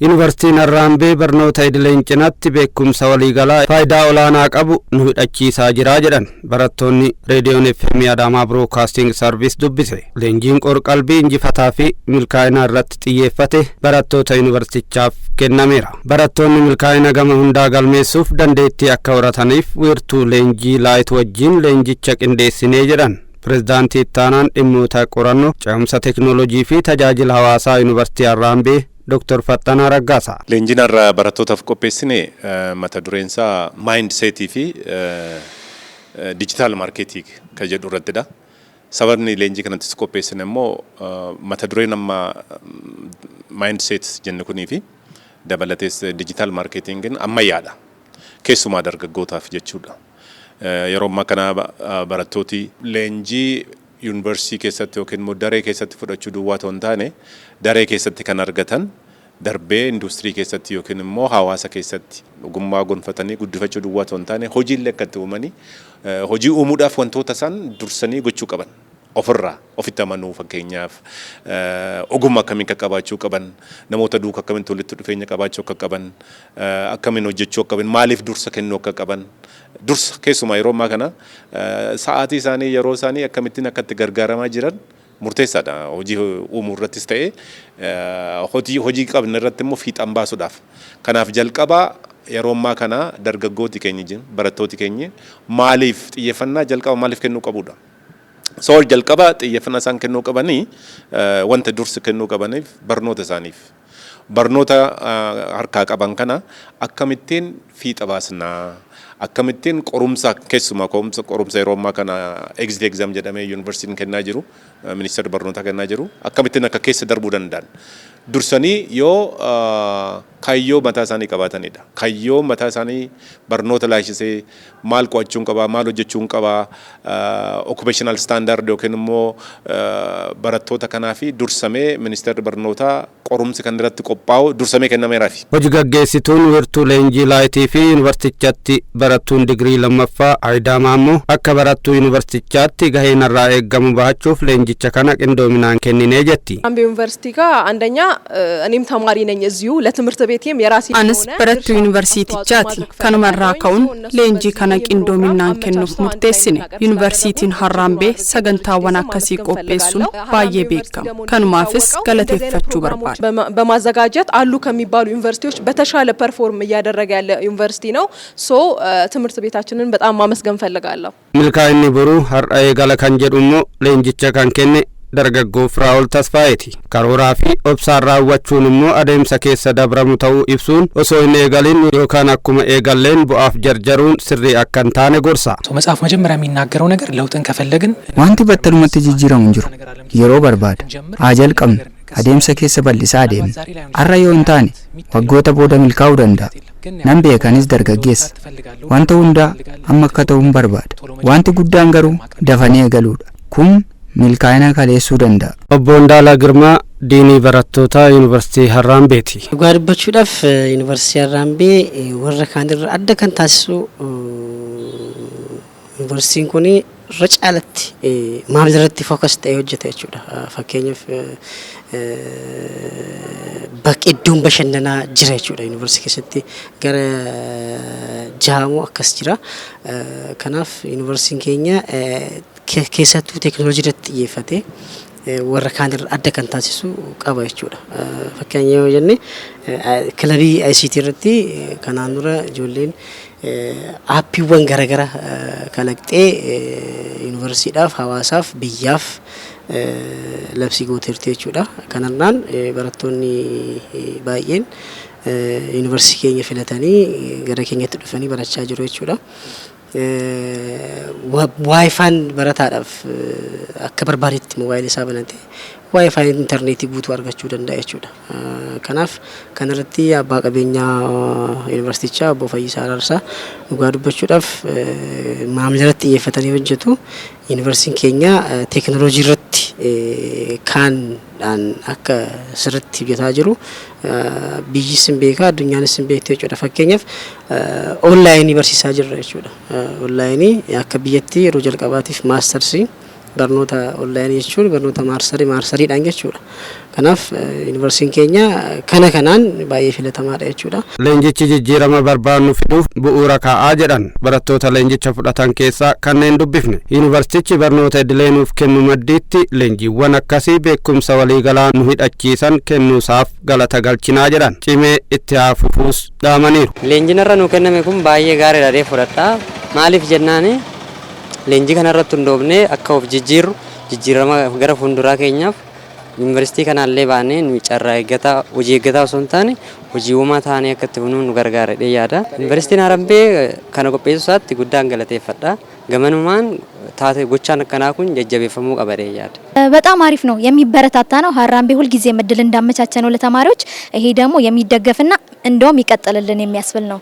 Yuunivarsiitiin Harraambee barnoota idileen cinaatti beekumsa waliigalaa faayidaa olaanaa qabu nu hidhachiisaa jira jedhan barattoonni Reediyoon FM Adaamaa Broadcasting Service dubbise. Leenjiin qorqalbii injifataa fi milkaa'ina irratti xiyyeeffate barattoota yuunivarsiitichaaf kennameera. Barattoonni milkaa'ina gama hundaa galmeessuuf dandeettii akka horataniif wiirtuu leenjii laayit wajjin leenjicha qindeessinee jedhan. Pireezidaantii Ittaanaan dhimmoota qorannoo ce'umsa teekinooloojii fi tajaajila hawaasaa Yuunivarsiitii Harraambee Dr. Fattanaa Raggaasa. Leenjiin har'a barattootaaf qopheessine mata dureensaa maayindiseetii fi dijitaal maarkeetii kan jedhu irrattidha. Sababni leenjii kanattis qopheessine immoo mata dureen amma maayindiseet jenne kunii fi dabalatees dijitaal maarkeetingiin ammayyaadha. Keessumaa dargaggootaaf jechuudha. Yeroo ammaa kana barattooti leenjii yuunivarsiitii keessatti yookiin immoo daree keessatti fudhachuu duwwaa ta'uu hin taane daree keessatti kan argatan darbee industirii keessatti yookiin immoo hawaasa keessatti ogummaa gonfatanii guddifachuu duwwaa ta'uu hin taane hojiilee akkatti uumanii hojii uumuudhaaf wantoota isaan dursanii gochuu qaban ofirraa ofitti amanuu fakkeenyaaf ogummaa akkamiin akka qabaachuu qaban namoota duukaa akkamiin walitti dhufeenya qabaachuu akka qaban akkamiin hojjechuu akka qaban maaliif dursa kennuu akka qaban dursa keessumaa yeroo ammaa kana sa'aatii isaanii yeroo isaanii akkamittiin akkatti gargaaramaa jiran murteessaadha hojii uumuu irrattis ta'ee hojii qabna irratti immoo fiixaan baasuudhaaf. Kanaaf jalqabaa yeroo ammaa kana dargaggooti keenya barattooti keenya maaliif xiyyeeffannaa jalqaba maaliif kennuu qabudha. Sool jalqaba xiyyeeffannaa isaan kennuu qabanii wanta dursi kennuu qabaniif barnoota isaaniif. Barnoota harkaa qaban kana akkamittiin fiixa baasnaa akkamittiin qorumsa keessumaa qorumsa yeroo ammaa kana exit exam jedhamee yuunivarsiitiin kennaa jiru ministeerri barnootaa kennaa jiru akkamittiin akka keessa darbuu danda'an dursanii yoo kayyoo mataa isaanii qabaatanidha. Kayyoo mataa isaanii barnoota laayishisee maal qo'achuun qabaa maal hojjechuun qabaa occupational standard yookiin immoo barattoota kanaa fi dursamee ministeerri barnootaa qorumsi kan irratti qophaa'u dursamee kennameeraafi. Hojii gaggeessituun wiirtuu leenjii laayitii fi yuunivarsiitichaatti barattuun digirii lammaffaa Aayidaamaa immoo akka barattuu yuunivarsiitichaatti gaheen irraa eeggamu bahachuuf leenjicha kana qindoominaan kenninee jetti. ዩኒቨርሲቲ ጋር አንደኛ እኔም ተማሪ ነኝ እዚሁ ለትምህርት ቤቴም የራሴ አነስ በረቱ ዩኒቨርሲቲቻቲ ከኑመራ ካውን ሌንጂ ከነ qindoominaan kennuuf murteessine ዩኒቨርሲቲን ሀራምቤ ሰገንታዋን አከሲ ቆጴሱን ባየ ቤከም ከኑማፍስ ገለቴፈቹ በርባል በማዘጋጀት አሉ ከሚባሉ ዩኒቨርሲቲዎች በተሻለ ፐርፎርም እያደረገ ያለ ዩኒቨርሲቲ ነው ሶ ትምህርት ቤታችንን በጣም ማመስገን ፈልጋለሁ milkaa'inni boruu har'a eegala kan jedhumo leenjicha kan kenne dargaggoo Firaa'ol Tasfaayeeti. Karooraa fi obsaan raawwachuun immoo adeemsa keessa dabramu ta'uu ibsuun osoo hin eegalin yookaan akkuma eegalleen bu'aaf jarjaruun sirrii akka hin taane gorsa. መጽሐፍ መጀመሪያ የሚናገረው ነገር ለውጥን ከፈለግን wanti battalumatti jijjiiramu jiru yeroo barbaada ajal qabna adeemsa keessa bal'isaa adeemna har'a yoo hin taane waggoota booda milkaa'uu danda'a. Nan beekanis dargaggeessa wanta hundaa amma akka ta'uun barbaada wanti guddaan garuu dafanii eegaluudha kun milkaa'ina kaleessuu danda'a. Obbo Ndaala Girmaa diinii barattoota yuunivarsiitii Harraambeeti. Gaaribachuudhaaf yuunivarsiitii Harraambee warra kaan irraa adda kan taasisu yuunivarsiitiin kun irra caalatti maamila irratti fookas ta'ee hojjeta jechuudha. Fakkeenyaaf bakka iddoon bashannanaa jira jechuudha yuunivarsiitii keessatti gara jaamoo akkas jira. Kanaaf yuunivarsiitiin keenya keessattuu teekinooloojii irratti xiyyeeffate warra kaan irraa adda kan taasisu qaba jechuudha. Fakkeenyaaf yoo jenne kilabii ICT irratti kanaan dura ijoolleen aappiiwwan garaagara kalaqxee yuunivarsiitiidhaaf hawaasaaf biyyaaf labsii gooteerti jechuudha. Kanarraan barattoonni baay'een yuunivarsiitii keenya filatanii gara keenyatti dhufanii barachaa jiru jechuudha. ዋይፋን በረታዳፍ አከበር ባሪት ሞባይል ሳበነቴ ዋይፋይ ኢንተርኔት ጉቱ አርጋችሁ ደንዳያችሁዳ ከናፍ ከነርቲ አባ ቀበኛ ዩኒቨርሲቲቻ አቦ ፈይሳ አራርሳ ጓዱበችሁዳፍ ማምለረት የፈተነ ወጀቱ ዩኒቨርሲቲ ኬኛ ቴክኖሎጂ ረት ካን አከ ስርት ይታጅሩ ቢጂስም ቤካ ዱኛንስም ቤቴ ፈከኘፍ ኦንላይን ዩኒቨርሲቲ ሳጅራችሁዳ ኦንላይን ያከብየቲ ሮጀል ቀባቲፍ ማስተርሲ barnoota online jechuun barnoota maarsarii dhaan jechuudha. kanaaf yuunivarsiitiin keenya kanaan baay'ee filatamaadha jechuudha. Leenjichi jijjiirama barbaannu fiduuf bu'uura kaa'aa jedhan barattoota leenjicha fudhatan keessaa kanneen dubbifne. Yuunivarsiitichi barnoota idilee nuuf kennu maddiitti leenjiiwwan akkasii beekumsa waliigalaa nu hidhachiisan kennuusaaf galata galchinaa jedhan. Cimee itti fufuus dhaamaniiru. Leenjiin irra nu kenname kun baay'ee gaariidha jedhee fudhadha. Maaliif jennaani leenjii kanarratti hundoofnee akka of jijjiirama gara fuulduraa keenyaaf yuunivarsiitii kanallee baanee nu carraa eeggataa hojii eeggataa osoo hin taane hojii uumaa taanee akka itti funuun nu gargaaradhee yaada. Yuunivarsiitiin Harambee kana qopheessuu isaatti guddaan galateeffadha. Gamanumaan taate gochaan akkanaa kun jajjabeeffamuu qabadee yaada. በጣም አሪፍ ነው የሚበረታታ ነው። ሀራምቤ ሁልጊዜ እድል እንዳመቻቸ ነው ለተማሪዎች። ይሄ ደግሞ የሚደገፍና እንደውም ይቀጥልልን የሚያስብል ነው።